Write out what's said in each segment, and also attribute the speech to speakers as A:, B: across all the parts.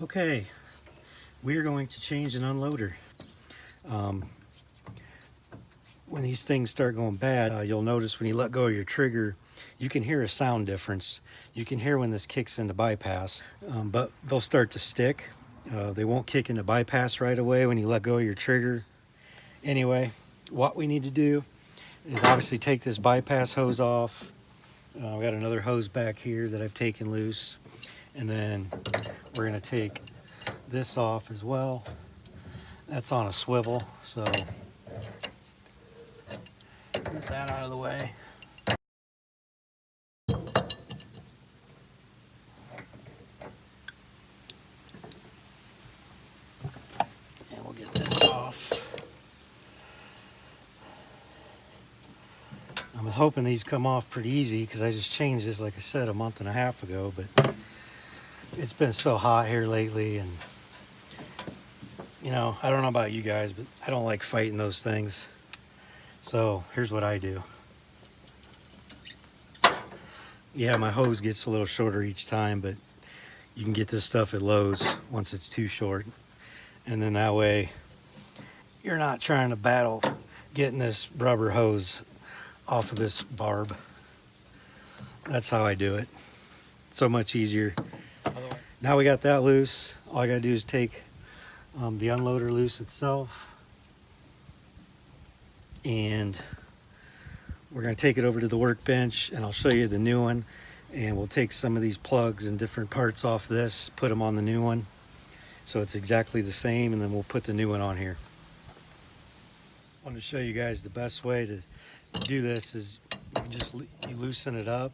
A: Okay, we're going to change an unloader. When these things start going bad, you'll notice when you let go of your trigger, you can hear a sound difference. You can hear when this kicks into bypass, but they'll start to stick. They won't kick into bypass right away when you let go of your trigger. Anyway, what we need to do is obviously take this bypass hose off. We got another hose back here that I've taken loose. And then we're gonna take this off as well. That's on a swivel, so get that out of the way. And we'll get this off. I'm hoping these come off pretty easy because I just changed this, like I said, a month and a half ago, but it's been so hot here lately, and you know, I don't know about you guys, but I don't like fighting those things. So here's what I do. Yeah, my hose gets a little shorter each time, but you can get this stuff at Lowe's once it's too short. And then that way you're not trying to battle getting this rubber hose off of this barb. That's how I do it. So much easier. Now we got that loose. All I gotta do is take the unloader loose itself, and we're gonna take it over to the workbench and I'll show you the new one, and we'll take some of these plugs and different parts off this, put them on the new one so it's exactly the same, and then we'll put the new one on here. I wanted to show you guys the best way to do this is you can just you loosen it up,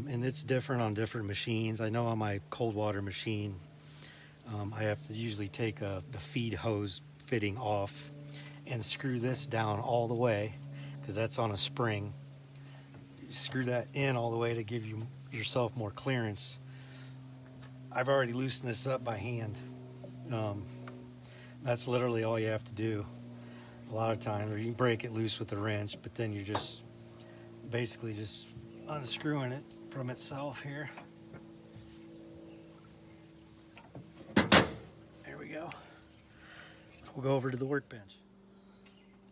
A: and it's different on different machines. I know on my cold water machine I have to usually take the feed hose fitting off and screw this down all the way because that's on a spring. You screw that in all the way to give yourself more clearance. I've already loosened this up by hand. That's literally all you have to do a lot of times, or you can break it loose with a wrench, but then you're just basically just unscrewing it from itself here. There we go. We'll go over to the workbench.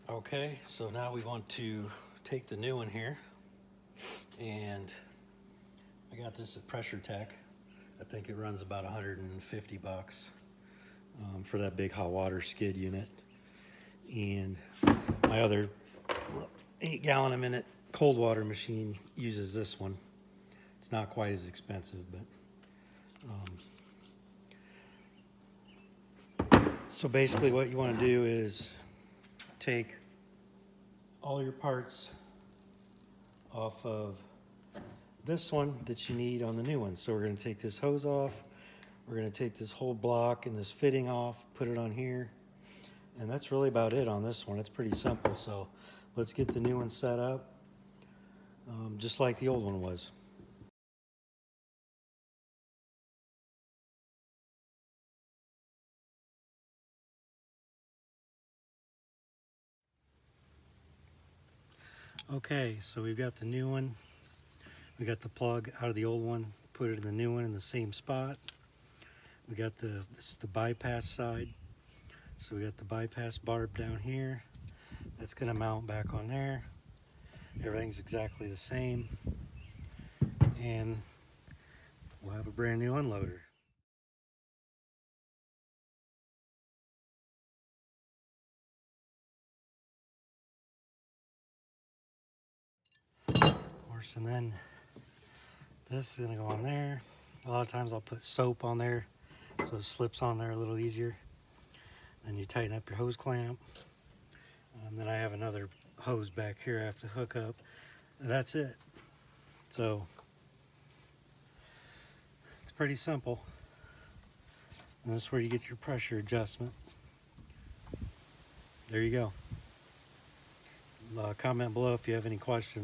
A: Okay, so now we want to take the new one here, and I got this at Pressure Tech. I think it runs about 150 bucks for that big hot water skid unit. And my other 8-gallon a minute cold water machine uses this one. It's not quite as expensive, but so basically what you want to do is take all your parts off of this one that you need on the new one. So we're going to take this hose off, we're going to take this whole block and this fitting off, put it on here, and that's really about it on this one. It's pretty simple. So let's get the new one set up just like the old one was. Okay, so we've got the new one. We got the plug out of the old one, put it in the new one in the same spot. We got this is the bypass side. So we got the bypass barb down here. That's gonna mount back on there. Everything's exactly the same. And we'll have a brand new unloader. Of course, and then this is gonna go on there. A lot of times I'll put soap on there so it slips on there a little easier. Then you tighten up your hose clamp. Then I have another hose back here I have to hook up. And that's it. So it's pretty simple. And that's where you get your pressure adjustment. There you go. Comment below if you have any questions.